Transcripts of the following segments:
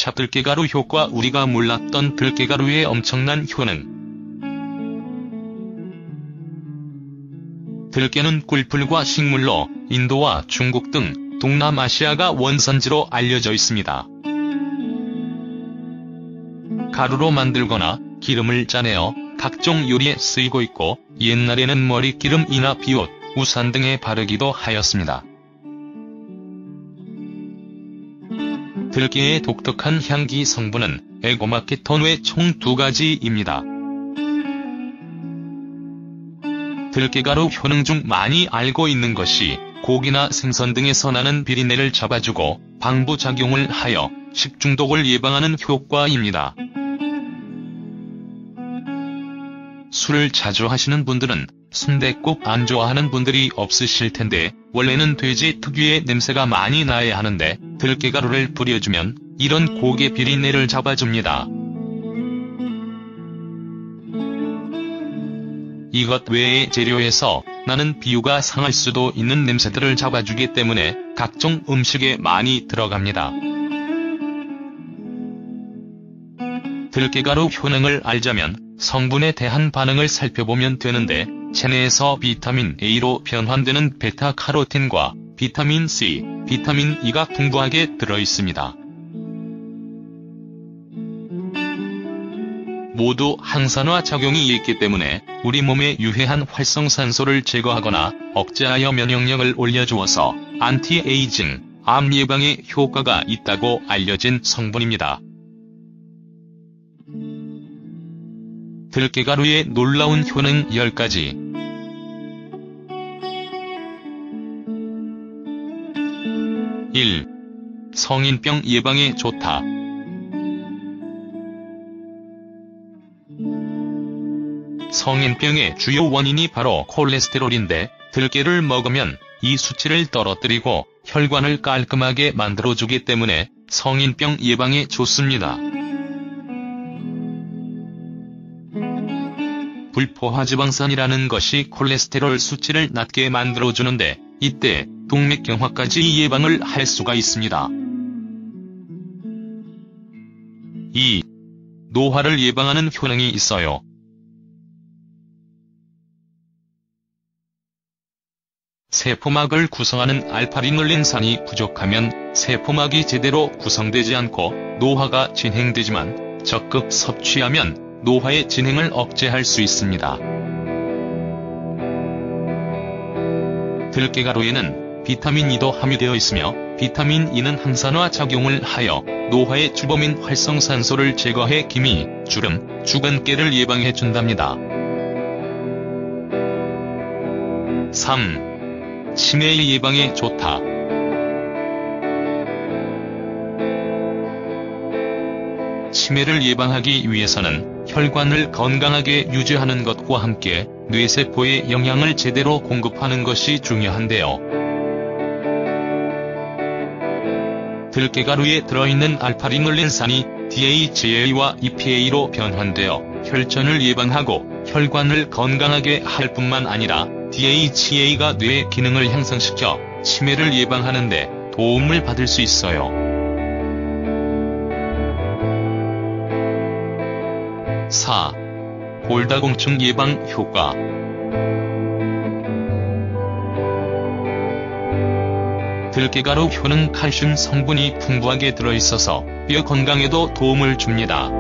2차 들깨가루 효과. 우리가 몰랐던 들깨가루의 엄청난 효능. 들깨는 꿀풀과 식물로 인도와 중국 등 동남아시아가 원산지로 알려져 있습니다. 가루로 만들거나 기름을 짜내어 각종 요리에 쓰이고 있고, 옛날에는 머리기름이나 비옷, 우산 등에 바르기도 하였습니다. 들깨의 독특한 향기 성분은 에고마케톤 외 총 2가지입니다. 들깨가루 효능 중 많이 알고 있는 것이 고기나 생선 등에서 나는 비린내를 잡아주고 방부작용을 하여 식중독을 예방하는 효과입니다. 술을 자주 하시는 분들은 순댓국 안 좋아하는 분들이 없으실 텐데, 원래는 돼지 특유의 냄새가 많이 나야 하는데 들깨가루를 뿌려주면 이런 고기 비린내를 잡아줍니다. 이것 외의 재료에서 나는 비유가 상할 수도 있는 냄새들을 잡아주기 때문에 각종 음식에 많이 들어갑니다. 들깨가루 효능을 알자면 성분에 대한 반응을 살펴보면 되는데, 체내에서 비타민 A로 변환되는 베타카로틴과 비타민 C, 비타민 E가 풍부하게 들어있습니다. 모두 항산화 작용이 있기 때문에 우리 몸에 유해한 활성산소를 제거하거나 억제하여 면역력을 올려주어서 안티에이징, 암 예방에 효과가 있다고 알려진 성분입니다. 들깨가루의 놀라운 효능 10가지. 1. 성인병 예방에 좋다. 성인병의 주요 원인이 바로 콜레스테롤인데, 들깨를 먹으면 이 수치를 떨어뜨리고 혈관을 깔끔하게 만들어주기 때문에 성인병 예방에 좋습니다. 불포화지방산이라는 것이 콜레스테롤 수치를 낮게 만들어주는데, 이때 동맥경화까지 예방을 할 수가 있습니다. 2. 노화를 예방하는 효능이 있어요. 세포막을 구성하는 알파리눌린산이 부족하면 세포막이 제대로 구성되지 않고 노화가 진행되지만, 적극 섭취하면 노화의 진행을 억제할 수 있습니다. 들깨가루에는 비타민 E도 함유되어 있으며, 비타민 E는 항산화 작용을 하여 노화의 주범인 활성산소를 제거해 기미, 주름, 주근깨를 예방해준답니다. 3. 치매 예방에 좋다. 치매를 예방하기 위해서는 혈관을 건강하게 유지하는 것과 함께 뇌세포에 영양을 제대로 공급하는 것이 중요한데요. 들깨가루에 들어있는 알파리눌린산이 DHA와 EPA로 변환되어 혈전을 예방하고 혈관을 건강하게 할 뿐만 아니라 DHA가 뇌의 기능을 향상시켜 치매를 예방하는 데 도움을 받을 수 있어요. 4. 골다공증 예방 효과. 들깨가루 효능. 칼슘 성분이 풍부하게 들어있어서 뼈 건강에도 도움을 줍니다.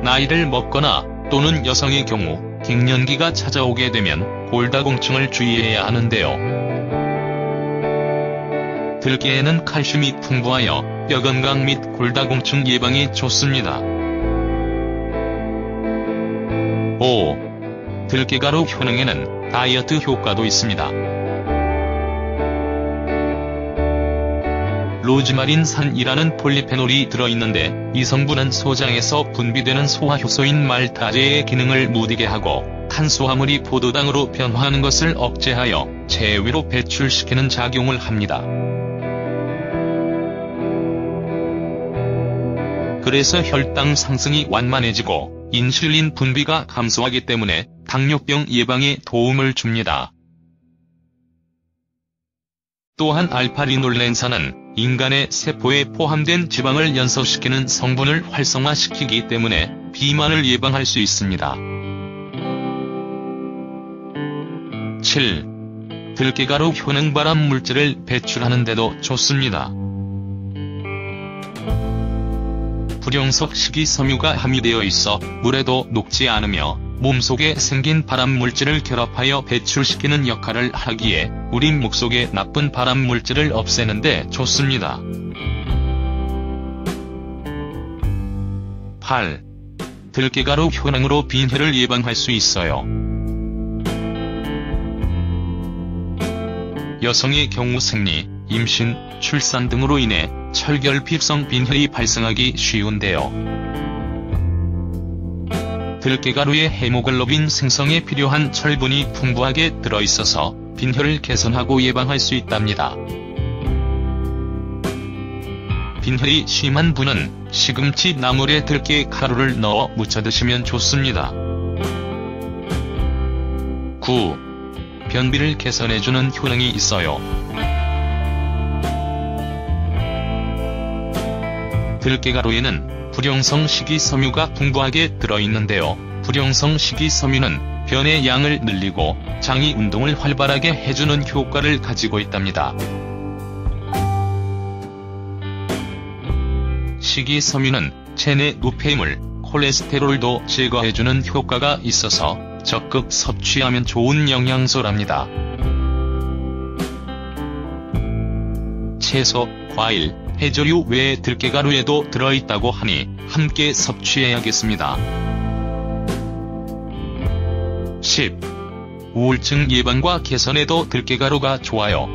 나이를 먹거나 또는 여성의 경우 갱년기가 찾아오게 되면 골다공증을 주의해야 하는데요. 들깨에는 칼슘이 풍부하여 뼈 건강 및 골다공증 예방에 좋습니다. 5. 들깨가루 효능에는 다이어트 효과도 있습니다. 로즈마린산이라는 폴리페놀이 들어있는데, 이 성분은 소장에서 분비되는 소화효소인 말타제의 기능을 무디게 하고 탄수화물이 포도당으로 변화하는 것을 억제하여 체외로 배출시키는 작용을 합니다. 그래서 혈당 상승이 완만해지고 인슐린 분비가 감소하기 때문에 당뇨병 예방에 도움을 줍니다. 또한 알파리눌렌산은 인간의 세포에 포함된 지방을 연소시키는 성분을 활성화시키기 때문에 비만을 예방할 수 있습니다. 7. 들깨가루 효능발암 물질을 배출하는 데도 좋습니다. 불용석 식이섬유가 함유되어 있어 물에도 녹지 않으며 몸속에 생긴 발암물질을 결합하여 배출시키는 역할을 하기에 우리 목 속의 나쁜 발암물질을 없애는 데 좋습니다. 8. 들깨가루 효능으로 빈혈을 예방할 수 있어요. 여성의 경우 생리, 임신, 출산 등으로 인해 철결핍성 빈혈이 발생하기 쉬운데요. 들깨가루에 헤모글로빈 생성에 필요한 철분이 풍부하게 들어있어서 빈혈을 개선하고 예방할 수 있답니다. 빈혈이 심한 분은 시금치 나물에 들깨 가루를 넣어 무쳐 드시면 좋습니다. 9. 변비를 개선해주는 효능이 있어요. 들깨가루에는 불용성 식이섬유가 풍부하게 들어있는데요. 불용성 식이섬유는 변의 양을 늘리고 장이 운동을 활발하게 해주는 효과를 가지고 있답니다. 식이섬유는 체내 노폐물, 콜레스테롤도 제거해주는 효과가 있어서 적극 섭취하면 좋은 영양소랍니다. 채소, 과일, 해조류 외에 들깨가루에도 들어있다고 하니 함께 섭취해야겠습니다. 10. 우울증 예방과 개선에도 들깨가루가 좋아요.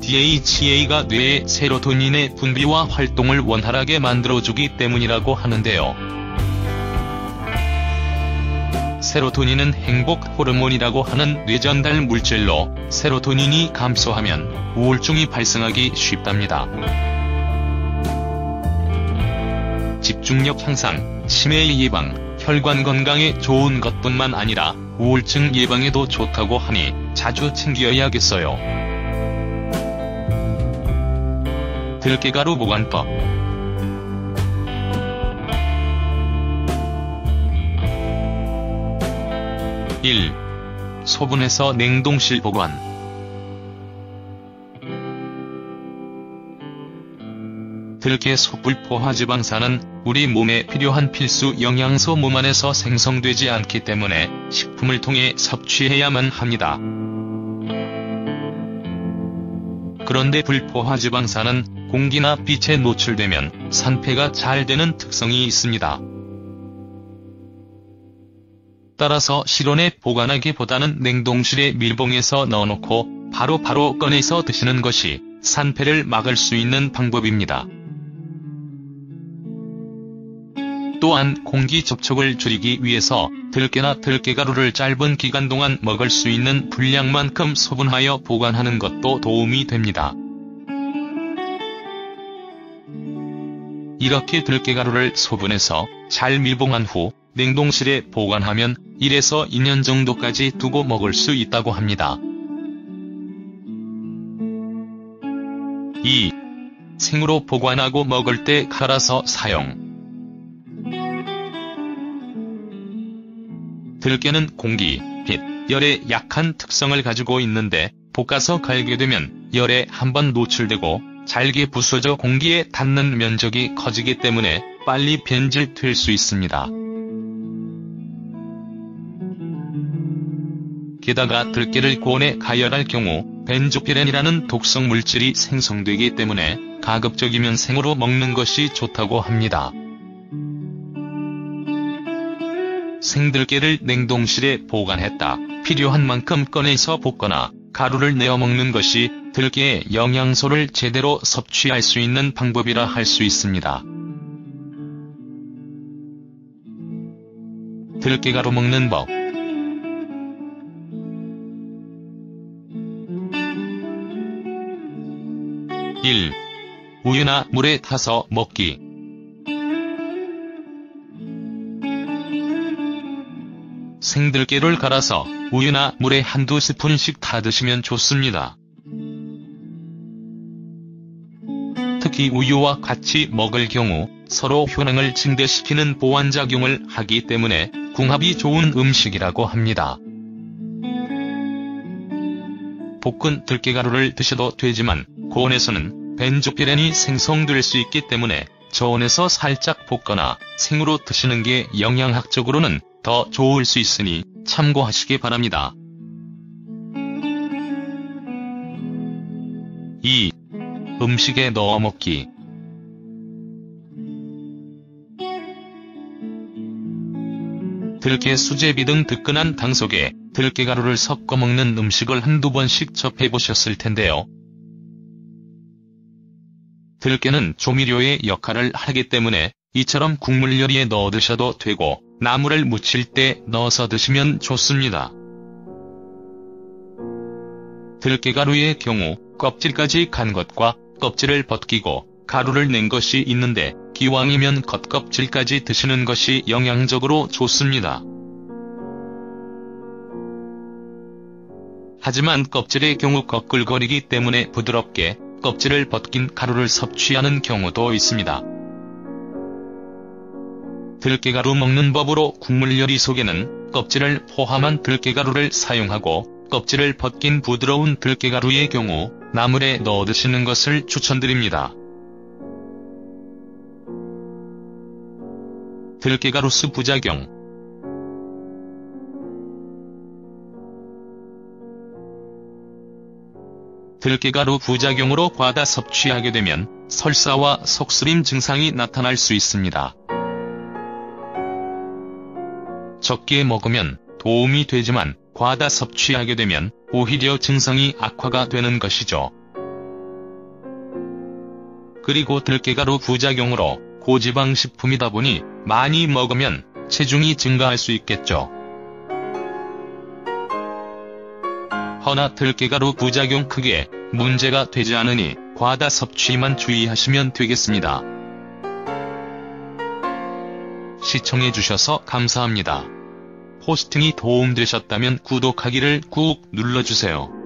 DHA가 뇌의 세로토닌의 분비와 활동을 원활하게 만들어주기 때문이라고 하는데요. 세로토닌은 행복 호르몬이라고 하는 뇌전달 물질로 세로토닌이 감소하면 우울증이 발생하기 쉽답니다. 집중력 향상, 치매 예방, 혈관 건강에 좋은 것뿐만 아니라 우울증 예방에도 좋다고 하니 자주 챙겨야겠어요. 들깨가루 보관법. 1. 소분해서 냉동실 보관. 들깨 소불포화지방산은 우리 몸에 필요한 필수 영양소 몸 안에서 생성되지 않기 때문에 식품을 통해 섭취해야만 합니다. 그런데 불포화지방산은 공기나 빛에 노출되면 산패가 잘 되는 특성이 있습니다. 따라서 실온에 보관하기보다는 냉동실에 밀봉해서 넣어놓고 바로바로 꺼내서 드시는 것이 산패를 막을 수 있는 방법입니다. 또한 공기 접촉을 줄이기 위해서 들깨나 들깨가루를 짧은 기간 동안 먹을 수 있는 분량만큼 소분하여 보관하는 것도 도움이 됩니다. 이렇게 들깨가루를 소분해서 잘 밀봉한 후 냉동실에 보관하면 1에서 2년 정도까지 두고 먹을 수 있다고 합니다. 2. 생으로 보관하고 먹을 때 갈아서 사용. 들깨는 공기, 빛, 열에 약한 특성을 가지고 있는데 볶아서 갈게 되면 열에 한번 노출되고 잘게 부서져 공기에 닿는 면적이 커지기 때문에 빨리 변질될 수 있습니다. 게다가 들깨를 고온에 가열할 경우 벤조피렌이라는 독성 물질이 생성되기 때문에 가급적이면 생으로 먹는 것이 좋다고 합니다. 생들깨를 냉동실에 보관했다 필요한 만큼 꺼내서 볶거나 가루를 내어 먹는 것이 들깨의 영양소를 제대로 섭취할 수 있는 방법이라 할 수 있습니다. 들깨가루 먹는 법. 1. 우유나 물에 타서 먹기. 생들깨를 갈아서 우유나 물에 한두 스푼씩 타 드시면 좋습니다. 특히 우유와 같이 먹을 경우 서로 효능을 증대시키는 보완작용을 하기 때문에 궁합이 좋은 음식이라고 합니다. 볶은 들깨가루를 드셔도 되지만 고온에서는 벤조피렌이 생성될 수 있기 때문에 저온에서 살짝 볶거나 생으로 드시는 게 영양학적으로는 더 좋을 수 있으니 참고하시기 바랍니다. 2. 음식에 넣어 먹기. 들깨, 수제비 등 뜨끈한 탕 속에 들깨가루를 섞어 먹는 음식을 한두 번씩 접해보셨을 텐데요. 들깨는 조미료의 역할을 하기 때문에 이처럼 국물 요리에 넣어 드셔도 되고 나물을 무칠 때 넣어서 드시면 좋습니다. 들깨가루의 경우 껍질까지 간 것과 껍질을 벗기고 가루를 낸 것이 있는데 기왕이면 겉껍질까지 드시는 것이 영양적으로 좋습니다. 하지만 껍질의 경우 거끌거리기 때문에 부드럽게 껍질을 벗긴 가루를 섭취하는 경우도 있습니다. 들깨가루 먹는 법으로 국물 요리 속에는 껍질을 포함한 들깨가루를 사용하고 껍질을 벗긴 부드러운 들깨가루의 경우 나물에 넣어 드시는 것을 추천드립니다. 들깨가루수 부작용. 들깨가루 부작용으로 과다 섭취하게 되면 설사와 속쓰림 증상이 나타날 수 있습니다. 적게 먹으면 도움이 되지만 과다 섭취하게 되면 오히려 증상이 악화가 되는 것이죠. 그리고 들깨가루 부작용으로 고지방 식품이다 보니 많이 먹으면 체중이 증가할 수 있겠죠. 허나 들깨가루 부작용 크게 문제가 되지 않으니 과다 섭취만 주의하시면 되겠습니다. 시청해주셔서 감사합니다. 포스팅이 도움되셨다면 구독하기를 꾹 눌러주세요.